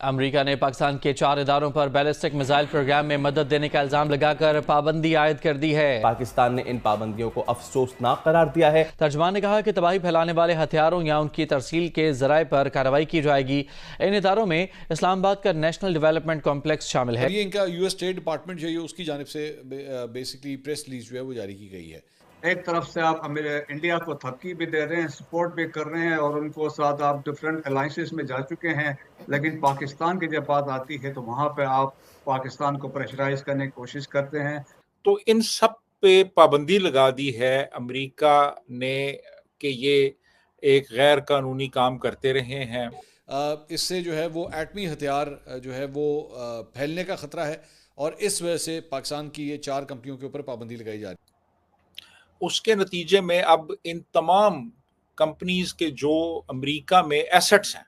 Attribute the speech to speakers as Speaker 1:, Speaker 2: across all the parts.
Speaker 1: America ने पाकिस्तान के 4 इदारों पर बैलिस्टिक मिसाइल प्रोग्राम में मदद देने का इल्जाम लगाकर पाबंदी आयद कर दी है।
Speaker 2: पाकिस्तान ने इन पाबंदियों को अफसोसनाक करार दिया है।
Speaker 1: तर्जमान ने कहा कि तबाही फैलाने वाले हथियारों या उनकी तरसील के जराए पर कार्रवाई की जाएगी। इन इदारों में इस्लामाबाद का नेशनल डेवलपमेंट कॉम्प्लेक्स शामिल है।
Speaker 3: ये इनका यूएस स्टेट डिपार्टमेंट जो है उसकी जानिब से बेसिकली प्रेस रिलीज जो है वो जारी की गई है।
Speaker 4: एक तरफ से आप इंडिया को धमकी भी दे रहे हैं, सपोर्ट भी कर रहे हैं और उनको साथ आप डिफरेंट अलायंसेस में जा चुके हैं, लेकिन पाकिस्तान की जब बात आती है तो वहां पे आप पाकिस्तान को प्रेशराइज करने की कोशिश करते हैं।
Speaker 5: तो इन सब पे पाबंदी लगा दी है अमेरिका ने कि ये एक गैर कानूनी काम करते रहे हैं।
Speaker 3: इससे जो है वो एटमी हथियार जो है वो फैलने का खतरा है और इस वजह से पाकिस्तान की ये 4 कंपनियों के ऊपर पाबंदी लगाई जा रही है।
Speaker 5: उसके नतीजे में अब इन तमाम कंपनीज के जो अमेरिका में एसेट्स हैं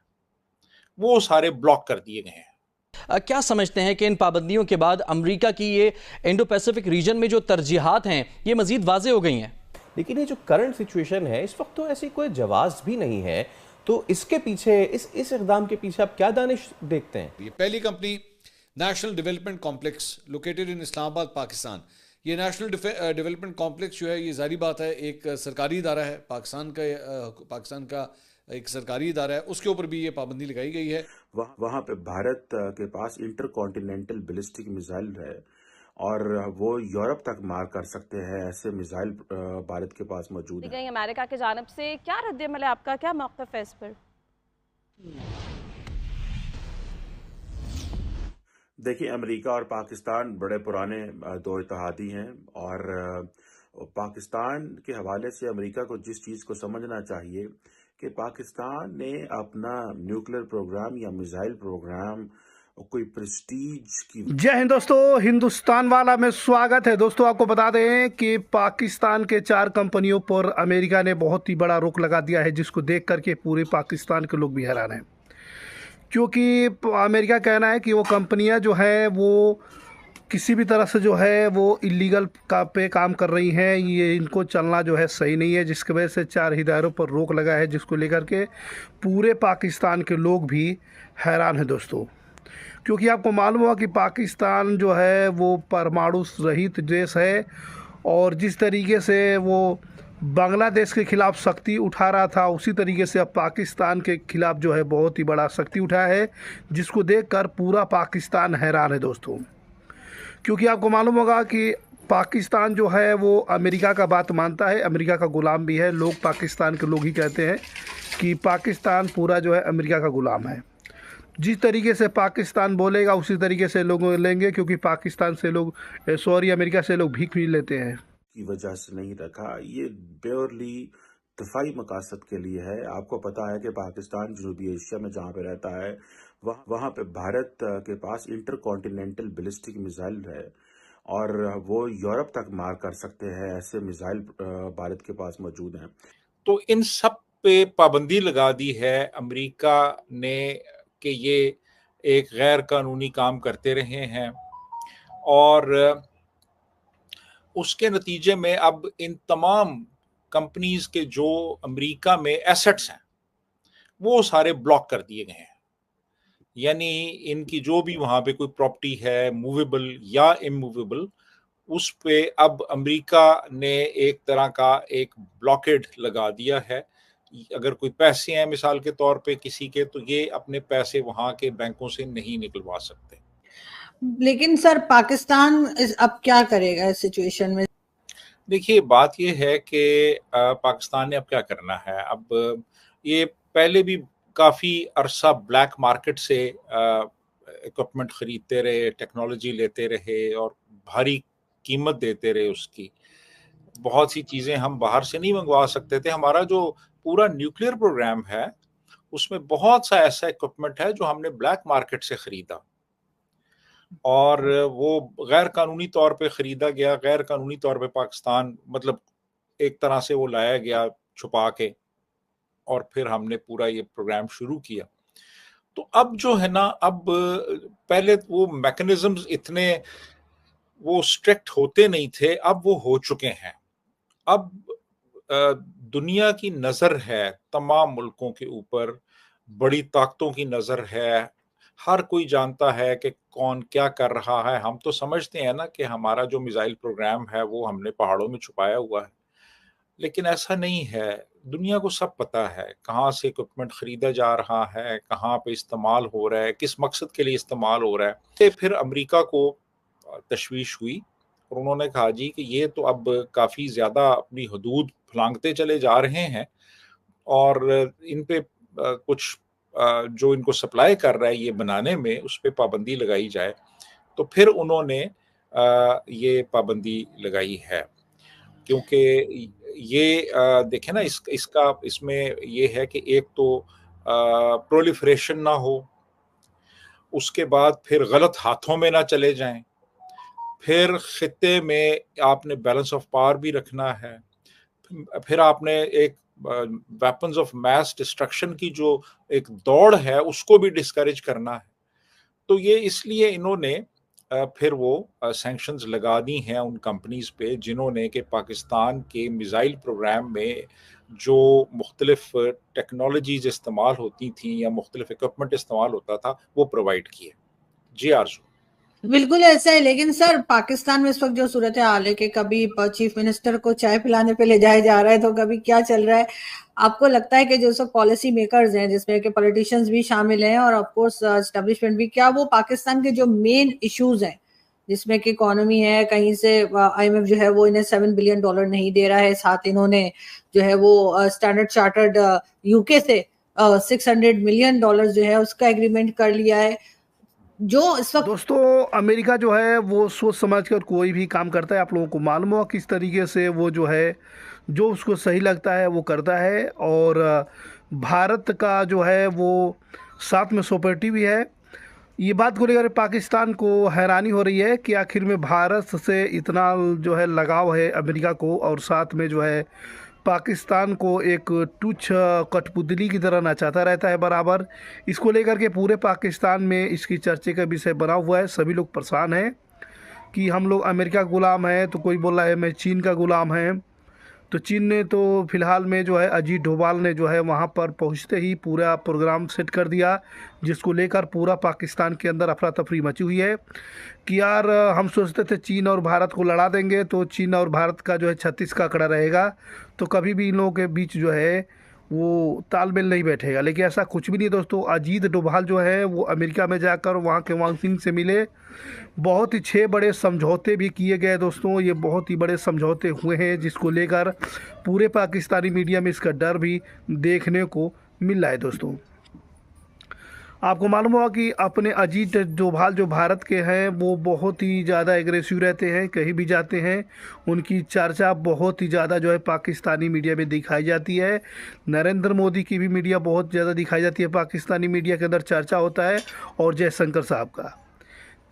Speaker 5: वो सारे ब्लॉक कर दिए गए हैं।
Speaker 1: क्या समझते हैं कि इन पाबंदियों के बाद अमेरिका की ये इंडो पैसिफिक रीजन में जो तरजीहात हैं ये मजीद वाज़े हो गई हैं?
Speaker 2: लेकिन ये जो करंट सिचुएशन है इस वक्त तो ऐसी कोई जवाब भी नहीं है, तो इसके पीछे इस इक़दाम के पीछे आप क्या दानिश देखते हैं?
Speaker 3: ये पहली company national development complex located in Islamabad Pakistan. ये नेशनल डेवलपमेंट कॉम्प्लेक्स जो है ये जारी बात है एक सरकारी इदारा है, पाकिस्तान का एक सरकारी इदारा है, उसके ऊपर भी ये पाबंदी लगाई गई है।
Speaker 6: वहाँ पे भारत के पास इंटर कॉन्टिनेंटल बैलिस्टिक मिसाइल है और वो यूरोप तक मार कर सकते हैं, ऐसे मिसाइल भारत के पास मौजूद है।
Speaker 7: अमेरिका की जानिब से क्या रद्द-ए-अमल है, आपका क्या मौक़िफ़ है इस पर?
Speaker 6: देखिए, अमेरिका और पाकिस्तान बड़े पुराने दो इत्तेहादी हैं और पाकिस्तान के हवाले से अमेरिका को जिस चीज़ को समझना चाहिए कि पाकिस्तान ने अपना न्यूक्लियर प्रोग्राम या मिसाइल प्रोग्राम कोई प्रेस्टीज की।
Speaker 8: जय हिंद दोस्तों, हिंदुस्तान वाला में स्वागत है। दोस्तों आपको बता दें कि पाकिस्तान के 4 कंपनियों पर अमेरिका ने बहुत ही बड़ा रोक लगा दिया है, जिसको देख करके पूरे पाकिस्तान के लोग भी हैरान हैं, क्योंकि अमेरिका कहना है कि वो कंपनियां जो है वो किसी भी तरह से जो है वो इलीगल पे काम कर रही हैं, ये इनको चलना जो है सही नहीं है, जिसकी वजह से 4 इदारों पर रोक लगा है, जिसको लेकर के पूरे पाकिस्तान के लोग भी हैरान हैं दोस्तों। क्योंकि आपको मालूम हुआ कि पाकिस्तान जो है वो परमाणु रहित देश है और जिस तरीके से वो बांग्लादेश के खिलाफ शक्ति उठा रहा था, उसी तरीके से अब पाकिस्तान के खिलाफ जो है बहुत ही बड़ा शक्ति उठाया है, जिसको देखकर पूरा पाकिस्तान हैरान है दोस्तों। क्योंकि आपको मालूम होगा कि पाकिस्तान जो है वो अमेरिका का बात मानता है, अमेरिका का गुलाम भी है। लोग पाकिस्तान के लोग ही कहते हैं कि पाकिस्तान पूरा जो है अमेरिका का गुलाम है। जिस तरीके से पाकिस्तान बोलेगा उसी तरीके से लोग लेंगे, क्योंकि पाकिस्तान से लोग अमेरिका से लोग भीख भी लेते हैं।
Speaker 6: की वजह से नहीं रखा, ये प्योरली दफाई मकासद के लिए है। आपको पता है कि पाकिस्तान जनूबी एशिया में जहाँ पे रहता है वहाँ पे भारत के पास इंटर कॉन्टिनेंटल बैलिस्टिक मिसाइल है और वो यूरोप तक मार कर सकते हैं, ऐसे मिसाइल भारत के पास मौजूद हैं।
Speaker 5: तो इन सब पे पाबंदी लगा दी है अमेरिका ने कि ये एक गैर कानूनी काम करते रहे हैं और उसके नतीजे में अब इन तमाम कंपनीज के जो अमेरिका में एसेट्स हैं वो सारे ब्लॉक कर दिए गए हैं। यानी इनकी जो भी वहाँ पे कोई प्रॉपर्टी है मूवेबल या इमूवेबल, उस पे अब अमेरिका ने एक तरह का एक ब्लॉकेड लगा दिया है। अगर कोई पैसे हैं मिसाल के तौर पे किसी के, तो ये अपने पैसे वहाँ के बैंकों से नहीं निकलवा सकते।
Speaker 9: लेकिन सर पाकिस्तान अब क्या करेगा इस सिचुएशन में?
Speaker 5: देखिए, बात ये है कि पाकिस्तान ने अब क्या करना है। अब ये पहले भी काफ़ी अरसा ब्लैक मार्केट से इक्विपमेंट ख़रीदते रहे, टेक्नोलॉजी लेते रहे और भारी कीमत देते रहे उसकी। बहुत सी चीज़ें हम बाहर से नहीं मंगवा सकते थे। हमारा जो पूरा न्यूक्लियर प्रोग्राम है उसमें बहुत सा ऐसा इक्विपमेंट है जो हमने ब्लैक मार्केट से ख़रीदा और वो गैर कानूनी तौर पे ख़रीदा गया। गैर कानूनी तौर पे पाकिस्तान मतलब एक तरह से वो लाया गया छुपा के और फिर हमने पूरा ये प्रोग्राम शुरू किया। तो अब जो है ना, अब पहले वो मैकेनिज्म्स इतने वो स्ट्रिक्ट होते नहीं थे, अब वो हो चुके हैं। अब दुनिया की नज़र है तमाम मुल्कों के ऊपर, बड़ी ताकतों की नज़र है हर कोई जानता है कि कौन क्या कर रहा है। हम तो समझते हैं ना कि हमारा जो मिसाइल प्रोग्राम है वो हमने पहाड़ों में छुपाया हुआ है, लेकिन ऐसा नहीं है। दुनिया को सब पता है कहाँ से इक्विपमेंट खरीदा जा रहा है, कहाँ पे इस्तेमाल हो रहा है, किस मकसद के लिए इस्तेमाल हो रहा है। तो फिर अमेरिका को तशवीश हुई और उन्होंने कहा जी कि ये तो अब काफ़ी ज़्यादा अपनी हदूद फलांगते चले जा रहे हैं और इन पे कुछ जो इनको सप्लाई कर रहा है ये बनाने में, उस पे पाबंदी लगाई जाए। तो फिर उन्होंने ये पाबंदी लगाई है, क्योंकि ये देखें ना, इसमें ये है कि एक तो प्रोलिफरेशन ना हो, उसके बाद फिर गलत हाथों में ना चले जाएं, फिर खित्ते में आपने बैलेंस ऑफ पावर भी रखना है, फिर आपने एक वेपन्स ऑफ मैस डिस्ट्रक्शन की जो एक दौड़ है उसको भी डिस्करेज करना है। तो ये इसलिए इन्होंने फिर वो सैंक्शंस लगा दी हैं उन कंपनीज पे जिन्होंने कि पाकिस्तान के मिसाइल प्रोग्राम में जो मुख्तलिफ टेक्नोलॉजीज इस्तेमाल होती थी या मुख्तलिफ इक्विपमेंट इस्तेमाल होता था वो प्रोवाइड किए। जी आरजू।
Speaker 9: बिल्कुल ऐसा है, लेकिन सर पाकिस्तान में इस वक्त जो सूरत हाल है कि कभी चीफ मिनिस्टर को चाय पिलाने पे ले जाया जा रहा है तो कभी क्या चल रहा है, आपको लगता है कि जो सब पॉलिसी मेकर्स हैं जिसमें कि पॉलिटिशियंस भी शामिल हैं और ऑफ कोर्स एस्टेब्लिशमेंट भी, क्या वो पाकिस्तान के जो मेन इश्यूज हैं जिसमें कि इकोनॉमी है, कहीं से IMF जो है वो इन्हें $7 बिलियन नहीं दे रहा है, साथ इन्होंने जो है वो स्टैंडर्ड चार्टर्ड UK से $600 मिलियन जो है उसका एग्रीमेंट कर लिया है, जो इस वक्त
Speaker 8: दोस्तों अमेरिका जो है वो सोच समझ कर कोई भी काम करता है। आप लोगों को मालूम हो किस तरीके से वो जो है जो उसको सही लगता है वो करता है, और भारत का जो है वो साथ में सपोर्टिव भी है। ये बात को लेकर पाकिस्तान को हैरानी हो रही है कि आखिर में भारत से इतना जो है लगाव है अमेरिका को, और साथ में जो है पाकिस्तान को एक तुच्छ कठपुतली की तरह नचाता रहता है बराबर। इसको लेकर के पूरे पाकिस्तान में इसकी चर्चे का विषय बना हुआ है। सभी लोग परेशान हैं कि हम लोग अमेरिका का गुलाम हैं, तो कोई बोल रहा है मैं चीन का गुलाम है। तो चीन ने तो फिलहाल में जो है अजीत डोभाल ने जो है वहाँ पर पहुँचते ही पूरा प्रोग्राम सेट कर दिया, जिसको लेकर पूरा पाकिस्तान के अंदर अफरा तफरी मची हुई है कि यार हम सोचते थे चीन और भारत को लड़ा देंगे तो चीन और भारत का जो है 36 का आंकड़ा रहेगा, तो कभी भी इन लोगों के बीच जो है वो तालमेल नहीं बैठेगा। लेकिन ऐसा कुछ भी नहीं दोस्तों। अजीत डोभाल जो है वो अमेरिका में जाकर वहाँ के वांग सिंह से मिले, बहुत ही 6 बड़े समझौते भी किए गए दोस्तों। ये बहुत ही बड़े समझौते हुए हैं जिसको लेकर पूरे पाकिस्तानी मीडिया में इसका डर भी देखने को मिल रहा है दोस्तों। आपको मालूम होगा कि अपने अजीत डोभाल जो भारत के हैं वो बहुत ही ज़्यादा एग्रेसिव रहते हैं, कहीं भी जाते हैं उनकी चर्चा बहुत ही ज़्यादा जो है पाकिस्तानी मीडिया में दिखाई जाती है। नरेंद्र मोदी की भी मीडिया बहुत ज़्यादा दिखाई जाती है, पाकिस्तानी मीडिया के अंदर चर्चा होता है, और जयशंकर साहब का।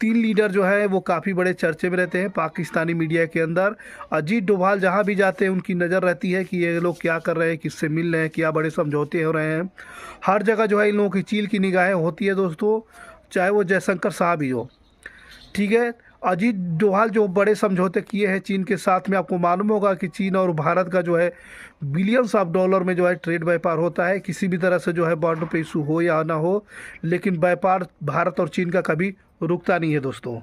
Speaker 8: 3 लीडर जो है वो काफ़ी बड़े चर्चे में रहते हैं पाकिस्तानी मीडिया के अंदर। अजीत डोभाल जहाँ भी जाते हैं उनकी नज़र रहती है कि ये लोग क्या कर रहे हैं, किससे मिल रहे हैं, क्या बड़े समझौते हो रहे हैं। हर जगह जो है इन लोगों की चील की निगाहें होती है दोस्तों, चाहे वो जयशंकर साहब ही हो। ठीक है, अजीत डोभाल जो बड़े समझौते किए हैं चीन के साथ में, आपको मालूम होगा कि चीन और भारत का जो है बिलियंस ऑफ डॉलर में जो है ट्रेड व्यापार होता है। किसी भी तरह से जो है बॉर्डर पे इशू हो या ना हो, लेकिन व्यापार भारत और चीन का कभी रुकता नहीं है दोस्तों।